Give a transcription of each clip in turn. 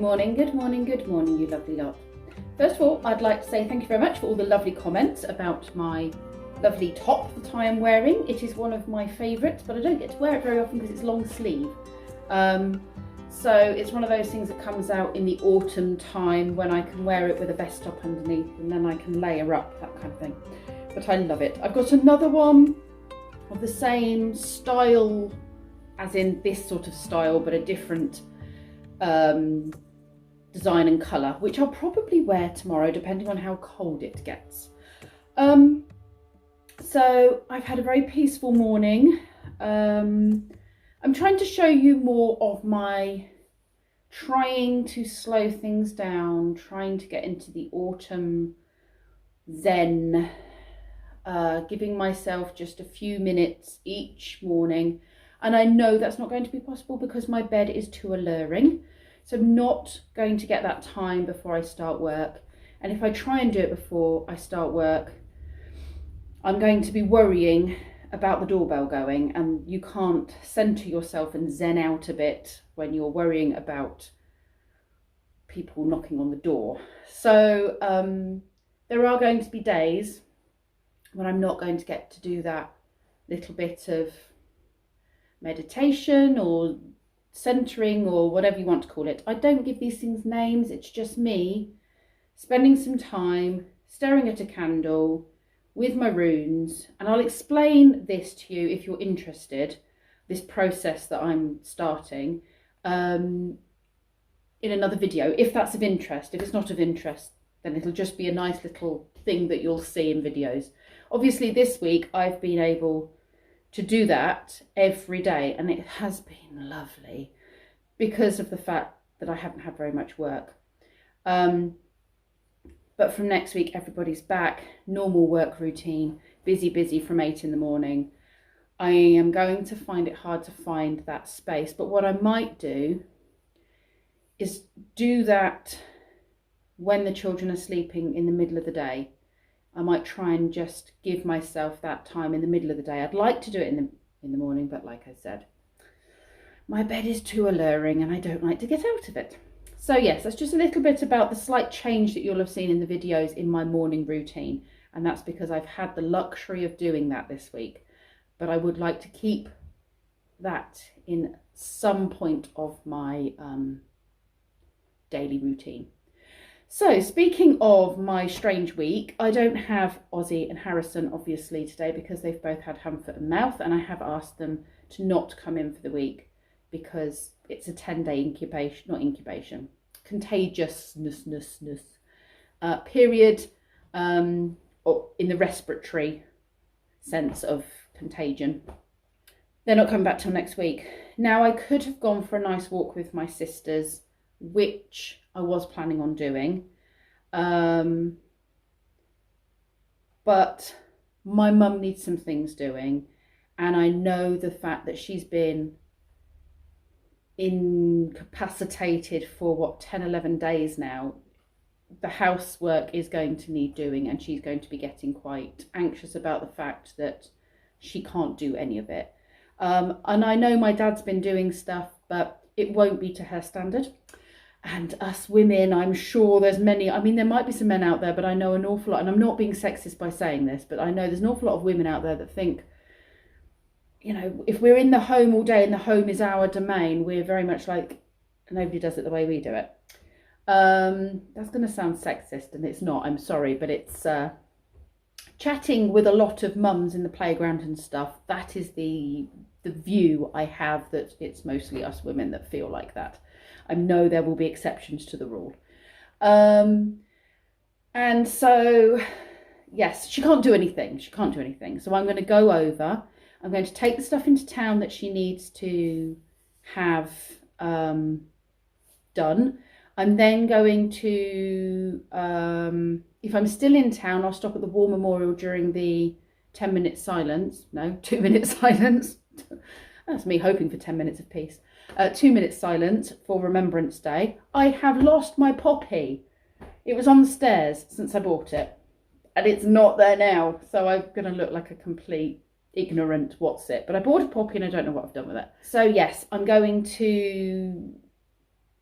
morning, good morning, good morning, you lovely lot. First of all, I'd like to say thank you very much for all the lovely comments about my lovely top that I am wearing. It is one of my favourites, but I don't get to wear it very often because it's long sleeve. So it's one of those things that comes out in the autumn time when I can wear it with a vest top underneath and then I can layer up, that kind of thing. But I love it. I've got another one of the same style, as in this sort of style, but a different design and colour, which I'll probably wear tomorrow depending on how cold it gets. So I've had a very peaceful morning. I'm trying to show you more of my trying to slow things down, trying to get into the autumn zen, giving myself just a few minutes each morning. And I know that's not going to be possible because my bed is too alluring. So I'm not going to get that time before I start work. And if I try and do it before I start work, I'm going to be worrying about the doorbell going, and you can't centre yourself and zen out a bit when you're worrying about people knocking on the door. So there are going to be days when I'm not going to get to do that little bit of meditation or centering or whatever you want to call it. I don't give these things names. It's just me spending some time staring at a candle with my runes, and I'll explain this to you if you're interested, this process that I'm starting in another video, if that's of interest. If it's not of interest, then it'll just be a nice little thing that you'll see in videos. Obviously this week I've been able to do that every day, and it has been lovely because of the fact that I haven't had very much work. But from next week, everybody's back, normal work routine, busy from 8 in the morning. I am going to find it hard to find that space, but what I might do is do that when the children are sleeping in the middle of the day. I might try and just give myself that time in the middle of the day. I'd like to do it in the morning, but like I said, my bed is too alluring and I don't like to get out of it. So yes, that's just a little bit about the slight change that you'll have seen in the videos in my morning routine. And that's because I've had the luxury of doing that this week. But I would like to keep that in some point of my daily routine. So speaking of my strange week, I don't have Ozzy and Harrison obviously today because they've both had hand, foot and mouth, and I have asked them to not come in for the week because it's a 10-day contagiousness period, or in the respiratory sense of contagion. They're not coming back till next week. Now, I could have gone for a nice walk with my sisters, which I was planning on doing, but my mum needs some things doing, and I know the fact that she's been incapacitated for 10-11 days now. The housework is going to need doing, and she's going to be getting quite anxious about the fact that she can't do any of it. And I know my dad's been doing stuff, but it won't be to her standard. And us women, I'm sure there's many, I mean, there might be some men out there, but I know an awful lot, and I'm not being sexist by saying this, but I know there's an awful lot of women out there that think, you know, if we're in the home all day and the home is our domain, we're very much like, nobody does it the way we do it. That's going to sound sexist, and it's not, I'm sorry, but it's chatting with a lot of mums in the playground and stuff. That is the view I have, that it's mostly us women that feel like that. I know there will be exceptions to the rule. And so, yes, she can't do anything. She can't do anything. So I'm going to go over. I'm going to take the stuff into town that she needs to have done. I'm then going to, if I'm still in town, I'll stop at the War Memorial during the 10-minute silence. No, 2-minute silence. That's me hoping for 10 minutes of peace. 2-minute silence for Remembrance Day. I have lost my poppy. It was on the stairs since I bought it, and it's not there now. So I'm going to look like a complete ignorant what's it. But I bought a poppy and I don't know what I've done with it. So yes, I'm going to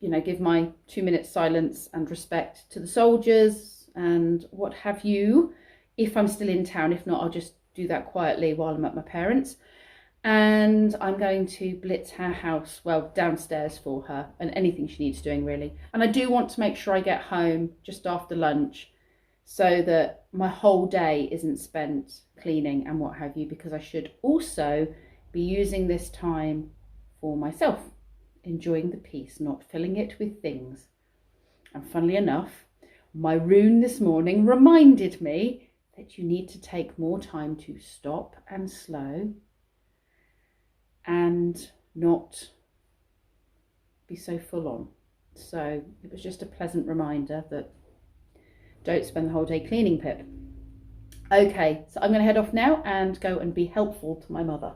you know, give my 2 minutes silence and respect to the soldiers and what have you, if I'm still in town. If not, I'll just do that quietly while I'm at my parents'. And I'm going to blitz her house, well, downstairs for her, and anything she needs doing really. And I do want to make sure I get home just after lunch so that my whole day isn't spent cleaning and what have you, because I should also be using this time for myself, enjoying the peace, not filling it with things. And funnily enough, my rune this morning reminded me that you need to take more time to stop and slow and not be so full on. So it was just a pleasant reminder that don't spend the whole day cleaning, Pip. Okay, so I'm going to head off now and go and be helpful to my mother.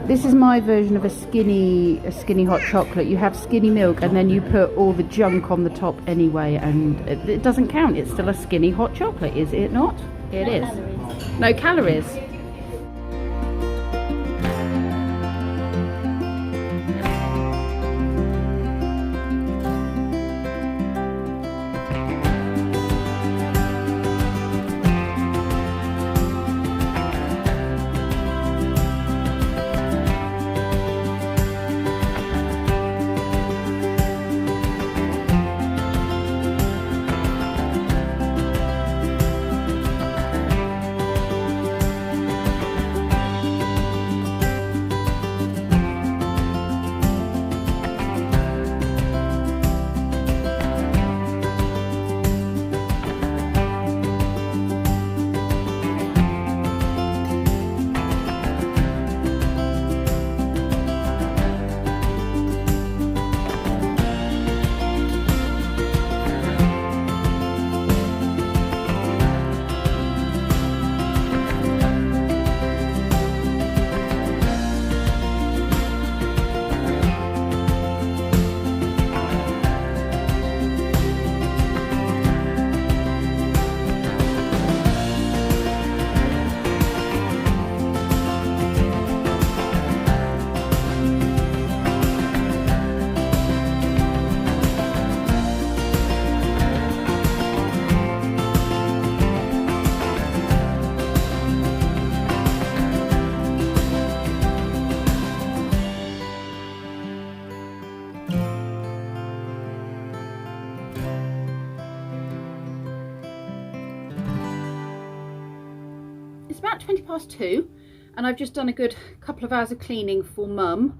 This is my version of a skinny hot chocolate. You have skinny milk and then you put all the junk on the top anyway, and it doesn't count. It's still a skinny hot chocolate, is it not? It is. No calories. It's about 2:20 and I've just done a good couple of hours of cleaning for Mum.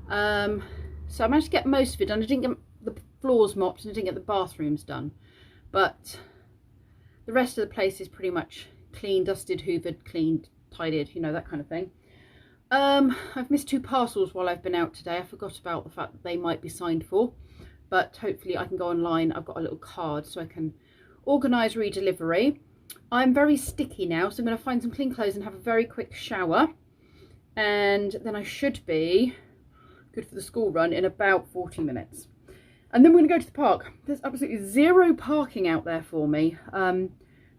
So I managed to get most of it done. I didn't get the floors mopped and I didn't get the bathrooms done, but the rest of the place is pretty much clean, dusted, hoovered, cleaned, tidied, you know, that kind of thing. I've missed 2 parcels while I've been out today. I forgot about the fact that they might be signed for, but hopefully I can go online. I've got a little card so I can organise redelivery. I'm very sticky now, so I'm going to find some clean clothes and have a very quick shower, and then I should be good for the school run in about 40 minutes. And then we're going to go to the park. There's absolutely 0 parking out there for me, so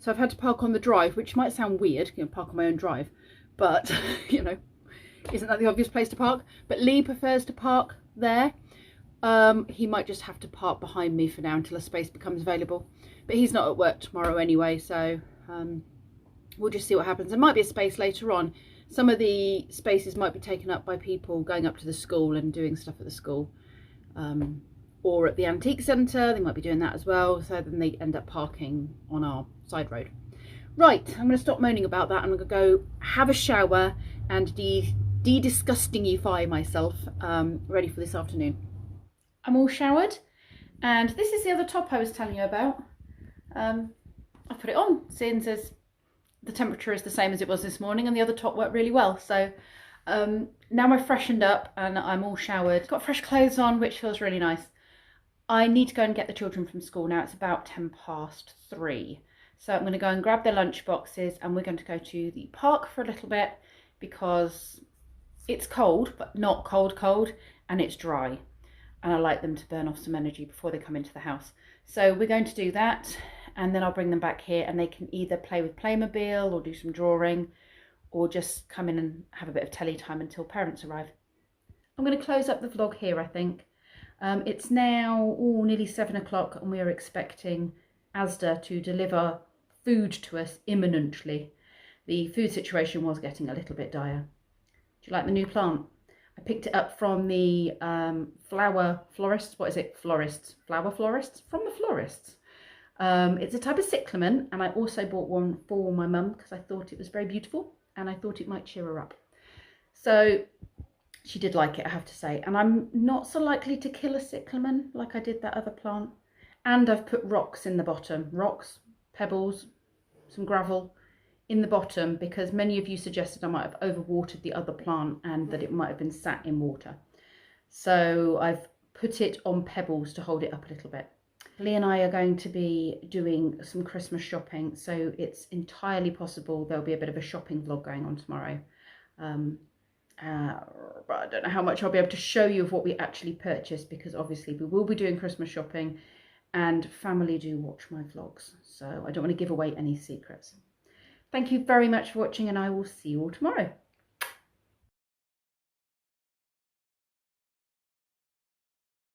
I've had to park on the drive, which might sound weird, you know, park on my own drive, but you know, isn't that the obvious place to park? But Lee prefers to park there. He might just have to park behind me for now until a space becomes available, but he's not at work tomorrow anyway, so we'll just see what happens. There might be a space later on. Some of the spaces might be taken up by people going up to the school and doing stuff at the school, or at the antique centre. They might be doing that as well, so then they end up parking on our side road. Right, I'm going to stop moaning about that. I'm going to go have a shower and de-disgustingify myself, ready for this afternoon. I'm all showered, and this is the other top I was telling you about. I put it on, seeing as the temperature is the same as it was this morning, and the other top worked really well. So now I've freshened up and I'm all showered, got fresh clothes on, which feels really nice. I need to go and get the children from school now. It's about 3:10. So I'm going to go and grab their lunch boxes, and we're going to go to the park for a little bit because it's cold, but not cold, and it's dry. And I like them to burn off some energy before they come into the house. So we're going to do that, and then I'll bring them back here and they can either play with Playmobil or do some drawing, or just come in and have a bit of telly time until parents arrive. I'm going to close up the vlog here, I think. It's now nearly 7 o'clock, and we are expecting Asda to deliver food to us imminently. The food situation was getting a little bit dire. Do you like the new plant? I picked it up from the flower florists. What is it? Florists. Flower florists? From the florists. It's a type of cyclamen, and I also bought one for my mum because I thought it was very beautiful and I thought it might cheer her up. So she did like it, I have to say. And I'm not so likely to kill a cyclamen like I did that other plant. And I've put rocks in the bottom. Rocks, pebbles, some gravel in the bottom, because many of you suggested I might have overwatered the other plant and that it might have been sat in water. So I've put it on pebbles to hold it up a little bit. Lee and I are going to be doing some Christmas shopping, so it's entirely possible there'll be a bit of a shopping vlog going on tomorrow. But I don't know how much I'll be able to show you of what we actually purchased, because obviously we will be doing Christmas shopping and family do watch my vlogs, so I don't want to give away any secrets. Thank you very much for watching, and I will see you all tomorrow.